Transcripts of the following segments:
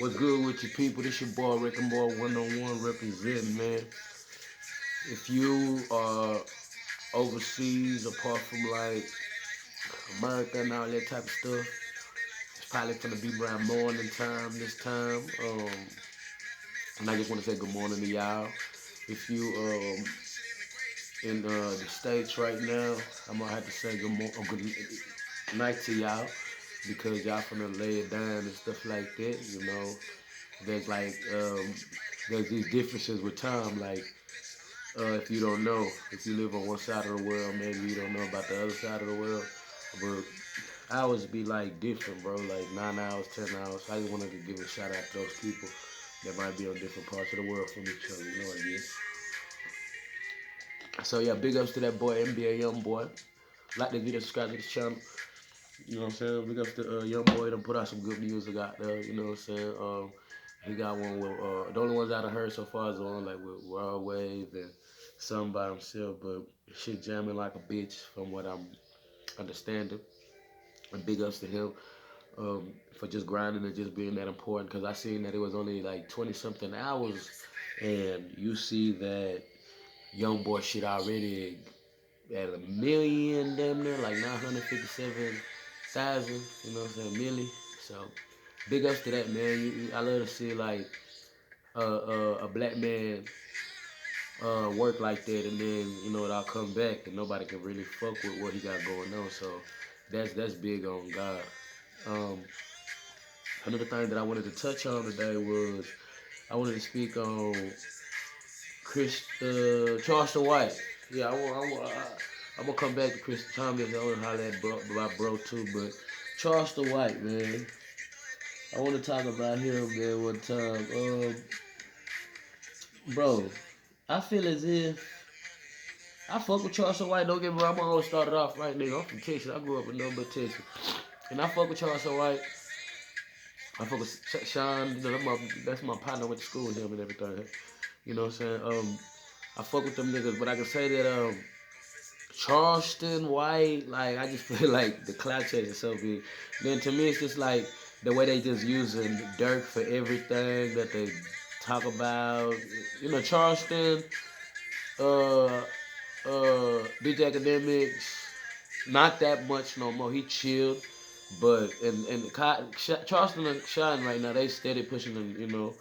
What's good with you people? This your boy Rekinboy 101 representing, man. If you are overseas, apart from like America and all that type of stuff, it's probably gonna be around morning time this time. And I just want to say good morning to y'all. If you in the states right now, I'm gonna have to say good night to y'all because y'all finna lay it down and stuff like that. There's like there's these differences with time. Like if you don't know, if you live on one side of the world, maybe you don't know about the other side of the world. But hours be like different, bro. Like 9 hours, 10 hours. I just wanted to give a shout out to those people that might be on different parts of the world from each other. You know what I mean? So yeah, big ups to that boy NBA Youngboy. Like the video, subscribe to this channel. You know what I'm saying? Big ups to Youngboy. Done put out some good music out there. You know what I'm saying? He got one with the only ones I done heard so far is the one like with World Wave and some by himself, but shit jamming like a bitch from what I'm understanding. And big ups to him for just grinding and just being that important. Cause I seen that it was only like 20 something hours, and you see that young boy shit already at a million, damn near like 957,000. You know what I'm saying, milli. So big ups to that, man. I love to see like a black man work like that, and then it all come back, and nobody can really fuck with what he got going on. So that's big on God. Um, Another thing that I wanted to touch on today was I wanted to speak on Charleston White. Yeah, I'm gonna come back to Chris Thomas. I want to holler at bro too, but Charleston White, man. I want to talk about him, man. One time, bro. I feel as if I fuck with Charleston White. Don't get me wrong. I'm always started off right, nigga. I'm from Texas. I grew up in Number Texas, and I fuck with Charleston White. I fuck with Sean. That's my partner. Went to school with him and everything. You know what I'm saying? I fuck with them niggas, but I can say that Charleston White, like I just feel like the cloud chase is so big. Then to me, it's just like the way they just using Dirk for everything that they talk about. Charleston, uh, DJ Academics, not that much no more. He chilled, but Charleston and Shine right now, they steady pushing them.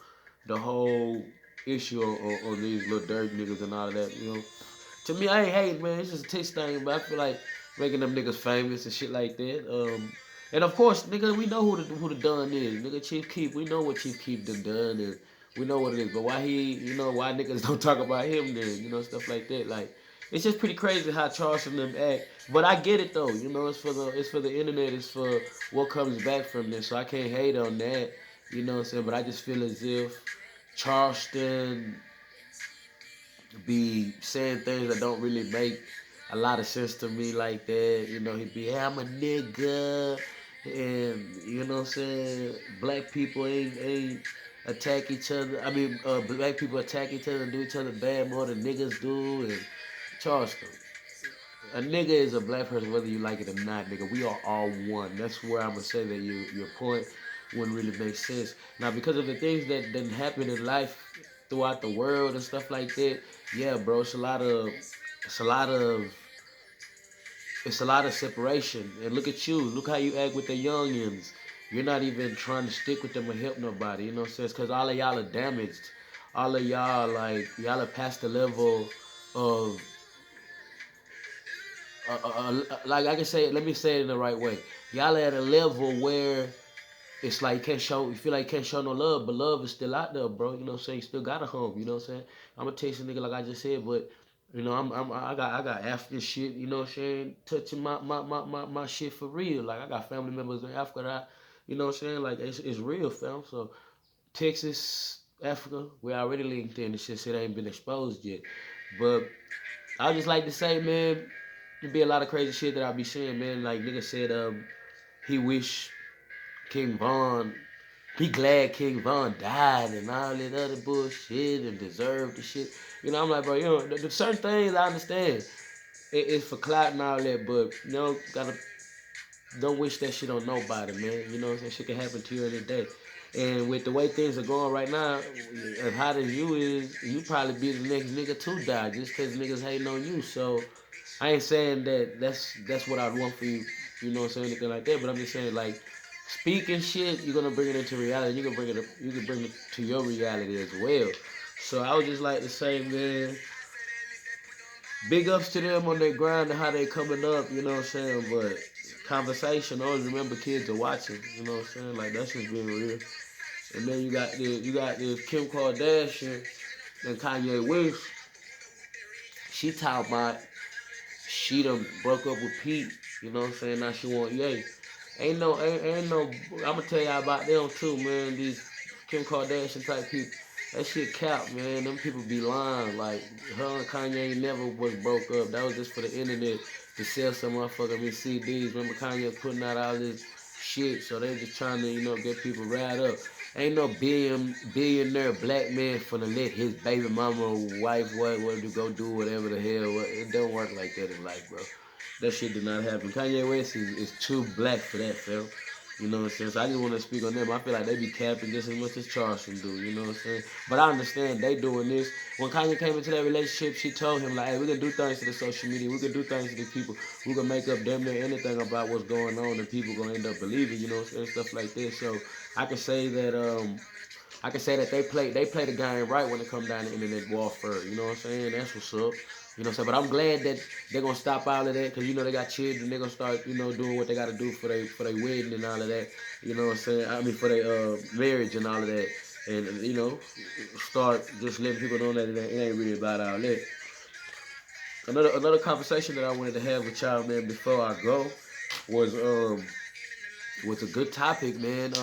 The whole issue on these little dirt niggas and all of that. To me, I ain't hate, man. It's just a taste thing, but I feel like making them niggas famous and shit like that. And of course, nigga, we know who the Don is. Nigga, Chief Keef, we know what Chief Keef done, and we know what it is. But why niggas don't talk about him then? Stuff like that. Like, it's just pretty crazy how Charleston them act. But I get it though. It's for the internet. It's for what comes back from this. So I can't hate on that. You know what I'm saying? But I just feel as if Charleston be saying things that don't really make a lot of sense to me like that. He'd be, hey, I'm a nigga, and what I'm saying, black people ain't attack each other. I mean, black people attack each other and do each other bad more than niggas do. And Charleston, a nigga is a black person whether you like it or not, nigga. We are all one. That's where I'm gonna say that your point wouldn't really make sense. Now, because of the things that didn't happen in life throughout the world and stuff like that, yeah, bro, it's a lot of it's a lot of separation. And look at you. Look how you act with the youngins. You're not even trying to stick with them or help nobody. You know what I'm saying? Because all of y'all are damaged. All of y'all, like, y'all are past the level of, like I can say, let me say it in the right way. Y'all are at a level where it's like you feel like you can't show no love, but love is still out there, bro. You know what I'm saying? You still got a home, you know what I'm saying? I'm a Texas nigga like I just said, but I got African shit, you know what I'm saying, touching my shit for real. Like I got family members in Africa that you know what I'm saying, like it's real, fam. So Texas, Africa, we already linked in. The shit ain't been exposed yet. But I just like to say, man, there be a lot of crazy shit that I be saying, man. Like nigga said, he wish King Von, he glad King Von died and all that other bullshit and deserved the shit. I'm like, bro, the certain things I understand. It's for clout and all that, but gotta don't wish that shit on nobody, man. You know what I'm saying? Shit can happen to you any day. And with the way things are going right now, as hot as you is, you probably be the next nigga to die just because niggas hating on you. So I ain't saying that that's what I'd want for you, you know what I'm saying, anything like that. But I'm just saying like speaking shit, you're gonna bring it into reality. You can bring it to your reality as well. So I would just like to say, man, big ups to them on their grind and how they coming up, you know what I'm saying? But conversation, always remember kids are watching, you know what I'm saying? Like that's just being real. And then you got this Kim Kardashian and Kanye West. She talking about she done broke up with Pete, you know what I'm saying? Now she want Ye. Ain't no I'ma tell y'all about them too, man. These Kim Kardashian type people. That shit cap, man. Them people be lying. Like her and Kanye never was broke up. That was just for the internet to sell some motherfucking CDs. Remember Kanye putting out all this shit, so they just trying to, you know, get people riled up. Ain't no billionaire black man finna let his baby mama or wife what to go do whatever the hell. It don't work like that in life, bro. That shit did not happen. Kanye West is too black for that, fam. You know what I'm saying? So I just want to speak on them. I feel like they be capping just as much as Charleston do. You know what I'm saying? But I understand they doing this. When Kanye came into that relationship, she told him like, "Hey, we can do things to the social media. We can do things to the people. We can make up damn near anything about what's going on, and people gonna end up believing. You know what I'm saying? Stuff like this. So I can say that they play the game right when it comes down to internet warfare. You know what I'm saying? That's what's up. You know what I'm saying? But I'm glad that they're gonna stop all of that because you know they got children. They're gonna start, you know, doing what they gotta do for their wedding and all of that. You know what I'm saying? I mean for their marriage and all of that. And you know, start just letting people know that it ain't really about all that. Another conversation that I wanted to have with y'all, man, before I go was was a good topic, man.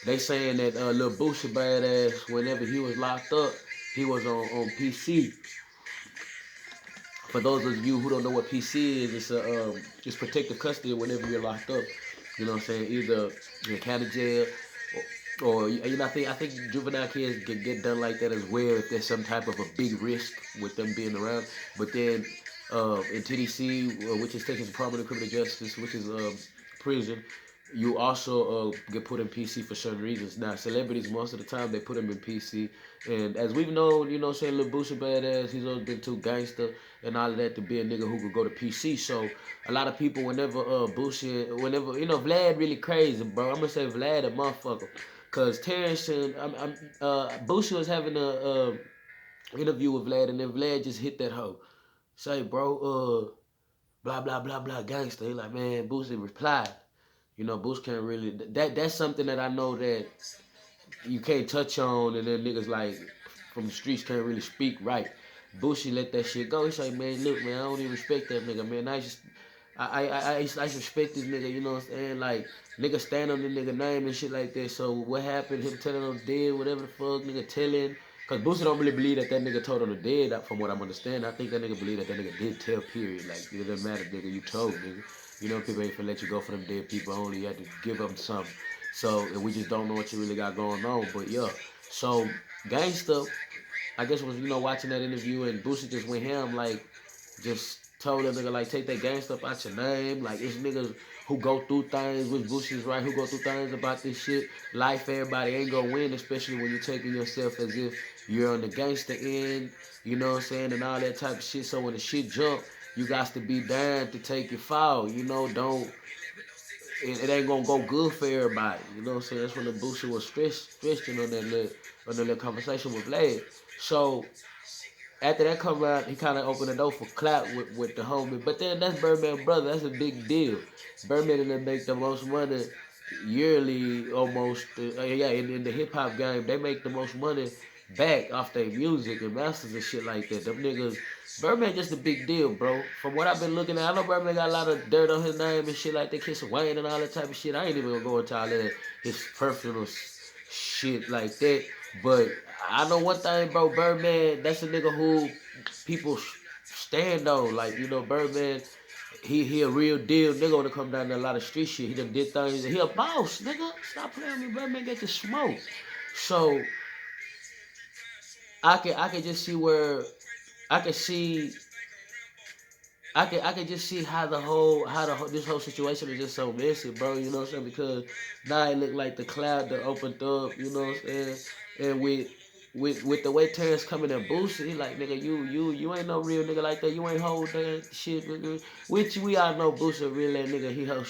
They saying that Lil Boosie badass, whenever he was locked up, he was on PC. For those of you who don't know what PC is, it's protective custody whenever you're locked up. You know what I'm saying? Either in county jail or you know I think juvenile kids get done like that as well if there's some type of a big risk with them being around. But then in TDC, which is Texas Department of Criminal Justice, which is prison, you also get put in PC for certain reasons. Now, celebrities, most of the time, they put them in PC. And as we've known, you know what I'm saying, Lil Boosie badass, he's always been too gangster and all of that to be a nigga who could go to PC. So, a lot of people, whenever whenever, you know, Vlad really crazy, bro. I'm going to say Vlad a motherfucker. Because Terrence and Boosie was having a interview with Vlad, and then Vlad just hit that hoe. Say, bro, blah, blah, blah, blah, gangster. He like, man, Boosie replied. You know, Boost can't really. That's something that I know that you can't touch on, and then niggas like from the streets can't really speak right. Boosie let that shit go. He say, man, look, man, I don't even respect that nigga, man. I respect this nigga. You know what I'm saying? Like nigga stand on the nigga name and shit like that. So what happened? Him telling on dead, whatever the fuck, nigga telling. Cause Boosie don't really believe that nigga told on the dead. From what I'm understanding, I think that nigga believe that nigga did tell. Period. Like it doesn't matter, nigga. You told, nigga. You know, people ain't finna let you go for them dead people only. You had to give them something. So, and we just don't know what you really got going on. But yeah, so gangsta, I guess was, you know, watching that interview and Boosie just went ham, like, just told that nigga, like, take that gangsta up out your name. Like, it's niggas who go through things, which Boosie's right, who go through things about this shit. Life, everybody ain't gonna win, especially when you're taking yourself as if you're on the gangster end, you know what I'm saying, and all that type of shit. So when the shit jump, you got to be down to take your fall. You know, don't it ain't gonna go good for everybody. You know what I'm saying? That's when the Boosie was stretching on that little conversation with Vlad. So after that come out, he kind of opened the door for clap with the homie. But then that's Birdman brother. That's a big deal. Birdman and them make the most money yearly, almost. Yeah, in the hip hop game, they make the most money back off their music and masters and shit like that. Them niggas, Birdman just a big deal, bro. From what I've been looking at, I know Birdman got a lot of dirt on his name and shit like that, Kiss Wayne and all that type of shit. I ain't even gonna go into all that his personal shit like that. But I know one thing, bro. Birdman, that's a nigga who people stand on. Like, you know, Birdman, he a real deal nigga when it come down to a lot of street shit. He done did things. He a boss, nigga. Stop playing with me, Birdman. Get the smoke. So I can just see where I can see I can just see how this whole situation is just so messy, bro. You know what I'm saying? Because now it look like the cloud that opened up. You know what I'm saying? And with the way Terrence coming and Boosie, he like nigga, you ain't no real nigga like that. You ain't hold that shit, nigga. Which we all know Boosie a real that nigga. He hold